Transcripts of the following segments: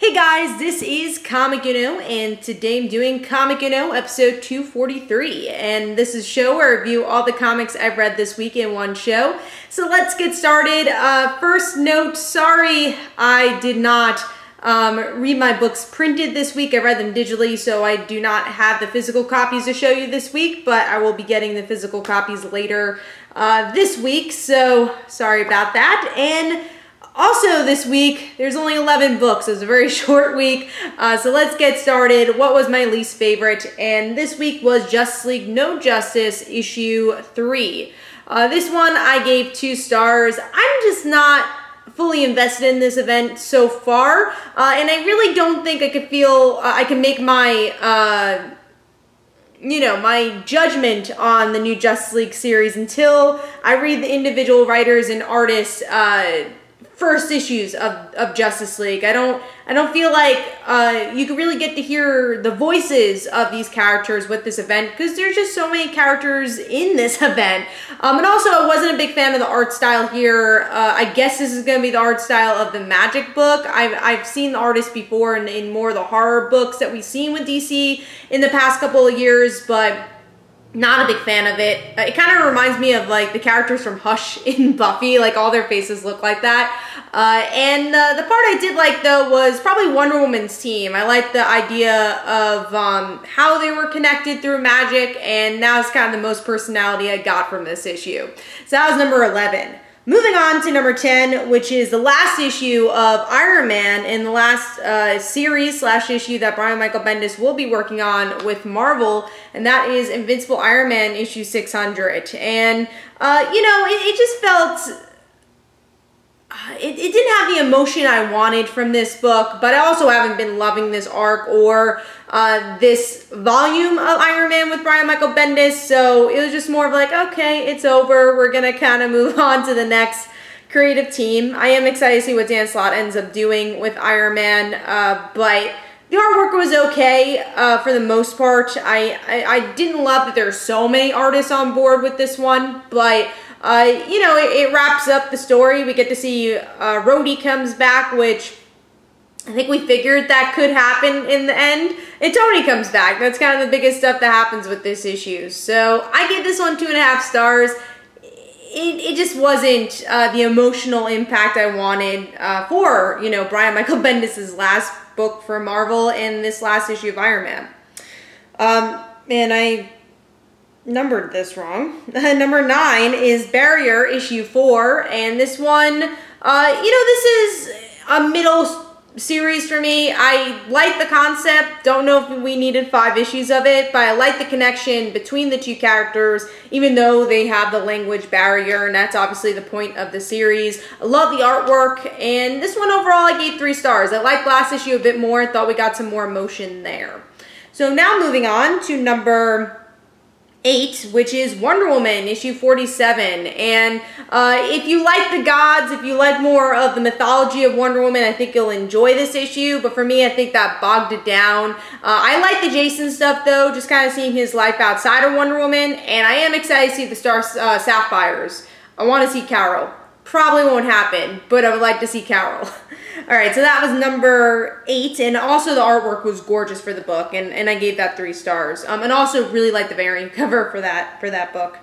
Hey guys, this is Comic Uno, and today I'm doing Comic Uno episode 243, and this is a show where I review all the comics I've read this week in one show. So let's get started. First note, sorry I did not read my books printed this week. I read them digitally, so I do not have the physical copies to show you this week, but I will be getting the physical copies later this week, so sorry about that. And also this week, there's only 11 books. It's a very short week, so let's get started. What was my least favorite? And this week was Justice League No Justice issue 3. This one I gave 2 stars. I'm just not fully invested in this event so far, and I really don't think I could feel I can make my my judgment on the new Justice League series until I read the individual writers and artists first issues of Justice League. I don't feel like you can really get to hear the voices of these characters with this event because there's just so many characters in this event. And also, I wasn't a big fan of the art style here. I guess this is going to be the art style of the Magic book. I've seen the artist before in more of the horror books that we've seen with DC in the past couple of years, but not a big fan of it. It kind of reminds me of like the characters from Hush in Buffy, like all their faces look like that. And the part I did like though was probably Wonder Woman's team. I liked the idea of how they were connected through magic, and that was kind of the most personality I got from this issue. So that was number 11. Moving on to number 10, which is the last issue of Iron Man in the last series/issue that Brian Michael Bendis will be working on with Marvel, and that is Invincible Iron Man issue 600. And, it just felt it didn't have the emotion I wanted from this book, but I also haven't been loving this arc or this volume of Iron Man with Brian Michael Bendis, so it was just more of like, okay, it's over. We're going to kind of move on to the next creative team. I am excited to see what Dan Slott ends up doing with Iron Man, but the artwork was okay for the most part. I didn't love that there's so many artists on board with this one, but it wraps up the story. We get to see Rhodey comes back, which I think we figured that could happen in the end. And Tony comes back. That's kind of the biggest stuff that happens with this issue. So I give this one 2.5 stars. It just wasn't the emotional impact I wanted for, Brian Michael Bendis' last book for Marvel and this last issue of Iron Man. And I numbered this wrong. Number 9 is Barrier issue 4, and this one, this is a middle series for me. I like the concept. Don't know if we needed 5 issues of it, but I like the connection between the two characters, even though they have the language barrier, and that's obviously the point of the series. I love the artwork, and this one overall I gave 3 stars. I liked last issue a bit more. I thought we got some more emotion there. So now moving on to number 8, which is Wonder Woman issue 47. And if you like the gods, if you like more of the mythology of Wonder Woman, I think you'll enjoy this issue. But for me, I think that bogged it down. I like the Jason stuff though, just kind of seeing his life outside of Wonder Woman. And I am excited to see the Star Sapphires. I want to see Carol. Probably won't happen, but I would like to see Carol. Alright, so that was number 8, and also the artwork was gorgeous for the book, and I gave that 3 stars. And also really liked the variant cover for that book.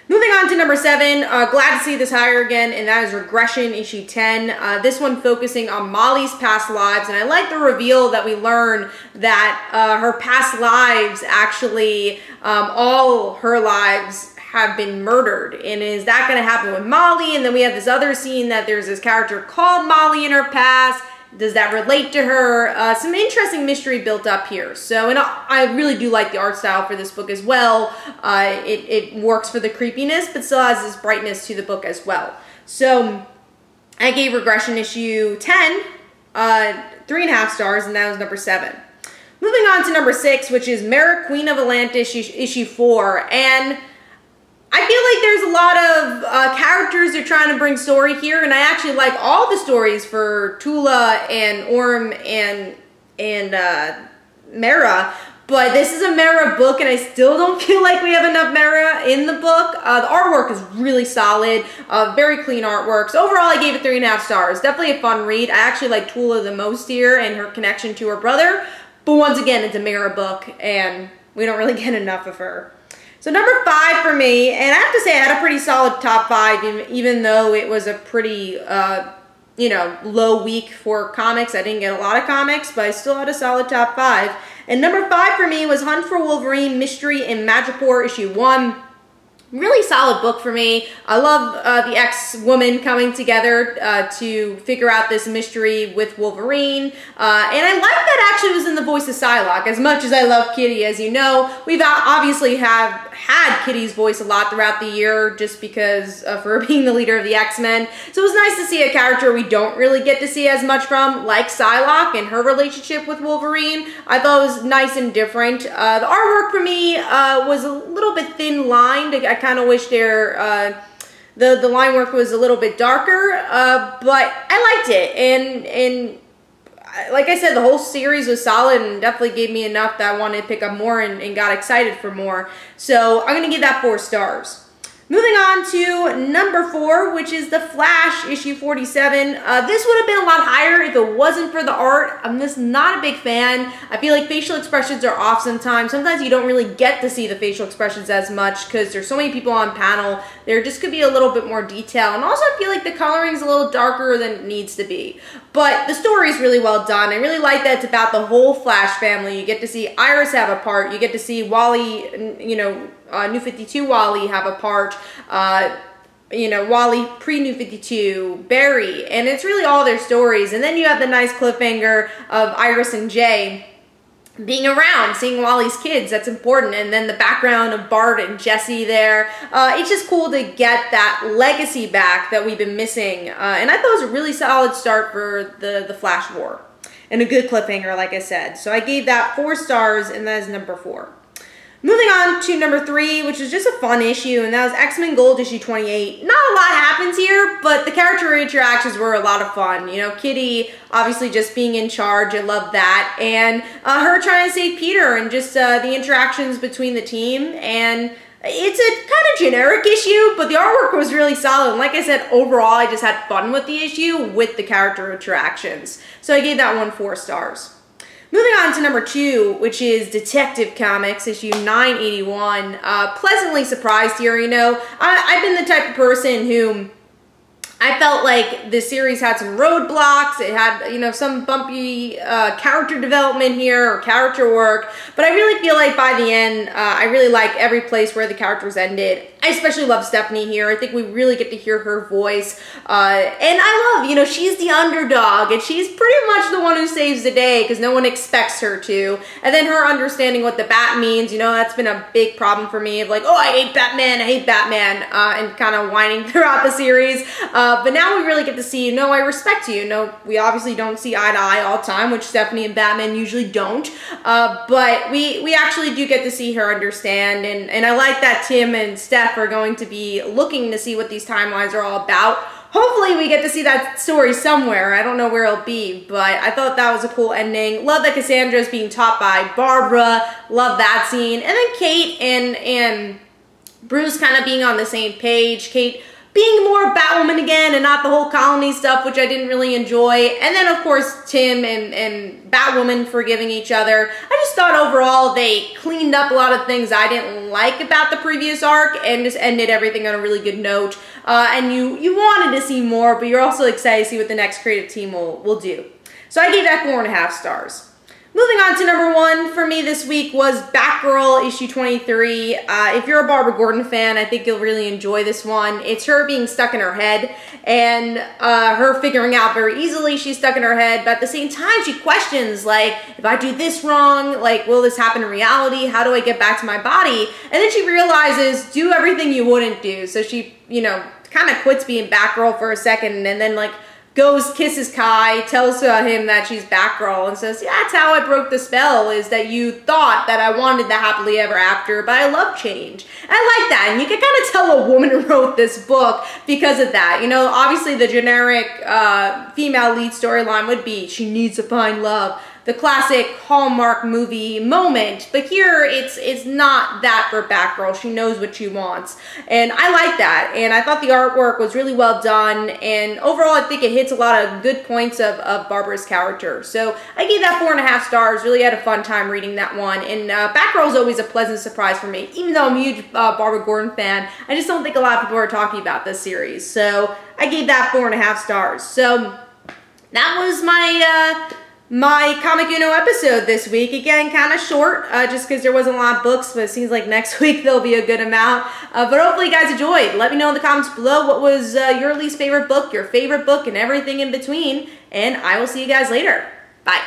Moving on to number 7, glad to see this higher again, and that is Regression issue 10. This one focusing on Molly's past lives, and I like the reveal that we learn that her past lives actually, all her lives have been murdered. And is that going to happen with Molly? And then we have this other scene that there's this character called Molly in her past. Does that relate to her? Some interesting mystery built up here. So, and I really do like the art style for this book as well. It works for the creepiness, but still has this brightness to the book as well. So I gave Regression issue 10 3.5 stars, and that was number 7. Moving on to number 6, which is Mera, Queen of Atlantis issue 4. And I feel like there's a lot of characters they're trying to bring story here, and I actually like all the stories for Tula and Orm and Mera, But this is a Mera book, and I still don't feel like we have enough Mera in the book. The artwork is really solid, very clean artwork. So overall, I gave it 3.5 stars. Definitely a fun read. I actually like Tula the most here and her connection to her brother. But once again, it's a Mera book, and we don't really get enough of her. So number 5 for me, and I have to say I had a pretty solid top 5, even though it was a pretty, you know, low week for comics. I didn't get a lot of comics, but I still had a solid top 5. And number 5 for me was Hunt for Wolverine Mystery in Madripoor issue 1. Really solid book for me. I love the X-woman coming together to figure out this mystery with Wolverine. And I like that actually was in the voice of Psylocke. As much as I love Kitty, as you know, we've obviously have had Kitty's voice a lot throughout the year just because of her being the leader of the X-Men. So it was nice to see a character we don't really get to see as much from, like Psylocke and her relationship with Wolverine. I thought it was nice and different. The artwork for me was a little bit thin-lined. I kind of wish the line work was a little bit darker, but I liked it, and like I said, the whole series was solid and definitely gave me enough that I wanted to pick up more and got excited for more. So I'm going to give that 4 stars. Moving on to number 4, which is The Flash, issue 47. This would have been a lot higher if it wasn't for the art. I'm just not a big fan. I feel like facial expressions are off sometimes. Sometimes you don't really get to see the facial expressions as much because there's so many people on panel. There just could be a little bit more detail. And also I feel like the coloring is a little darker than it needs to be. But the story is really well done. I really like that it's about the whole Flash family. You get to see Iris have a part. You get to see Wally, you know, New 52 Wally have a part, you know, Wally pre-New 52, Barry, and it's really all their stories. And then you have the nice cliffhanger of Iris and Jay being around, seeing Wally's kids. That's important. And then the background of Bart and Jesse there. It's just cool to get that legacy back that we've been missing. And I thought it was a really solid start for the Flash War. And a good cliffhanger, like I said. So I gave that 4 stars, and that is number 4. Moving on to number 3, which is just a fun issue, and that was X-Men Gold issue 28. Not a lot happens here, but the character interactions were a lot of fun. You know, Kitty obviously just being in charge, I love that, and her trying to save Peter, and just the interactions between the team. And it's a kind of generic issue, but the artwork was really solid. And like I said, overall, I just had fun with the issue with the character interactions. So I gave that one 4 stars. Moving on to number 2, which is Detective Comics, issue 981. Pleasantly surprised here, you know. I've been the type of person who I felt like this series had some roadblocks. It had, you know, some bumpy character development here or character work. But I really feel like by the end, I really like every place where the characters ended. I especially love Stephanie here. I think we really get to hear her voice. And I love, you know, she's the underdog. And she's pretty much the one who saves the day because no one expects her to. And then her understanding what the bat means, you know, that's been a big problem for me. Of like, oh, I hate Batman, and kind of whining throughout the series. But now we really get to see, you know, I respect you. You know, we obviously don't see eye to eye all the time, which Stephanie and Batman usually don't. But we actually do get to see her understand. And I like that Tim and Steph are going to be looking to see what these timelines are all about. Hopefully we get to see that story somewhere. I don't know where it'll be, but I thought that was a cool ending. Love that Cassandra's being taught by Barbara. Love that scene. And then Kate and Bruce kind of being on the same page. Kate being more Batwoman again and not the whole colony stuff, which I didn't really enjoy. And then, of course, Tim and Batwoman forgiving each other. I just thought overall they cleaned up a lot of things I didn't like about the previous arc and just ended everything on a really good note. And you wanted to see more, but you're also excited to see what the next creative team will do. So I gave that 4.5 stars. Moving on to number 1 for me this week was Batgirl issue 23. If you're a Barbara Gordon fan, I think you'll really enjoy this one. It's her being stuck in her head and her figuring out very easily she's stuck in her head, but at the same time she questions, like, if I do this wrong, like, will this happen in reality? How do I get back to my body? And then she realizes, do everything you wouldn't do. So she, you know, kind of quits being Batgirl for a second and then, like, goes, kisses Kai, tells him that she's Batgirl, and says, yeah, that's how I broke the spell, is that you thought that I wanted the happily ever after, but I love change. And I like that, and you can kind of tell a woman wrote this book because of that. You know, obviously the generic female lead storyline would be, she needs to find love. the classic Hallmark movie moment. But here, it's not that for Batgirl. She knows what she wants. And I like that. And I thought the artwork was really well done. And overall, I think it hits a lot of good points of Barbara's character. So I gave that 4.5 stars. Really had a fun time reading that one. And Batgirl is always a pleasant surprise for me. Even though I'm a huge Barbara Gordon fan, I just don't think a lot of people are talking about this series. So I gave that 4.5 stars. So that was my Comic Uno episode this week. Again, kind of short, just because there wasn't a lot of books, but it seems like next week there'll be a good amount. But hopefully you guys enjoyed. Let me know in the comments below what was your least favorite book, your favorite book, and everything in between. And I will see you guys later. Bye.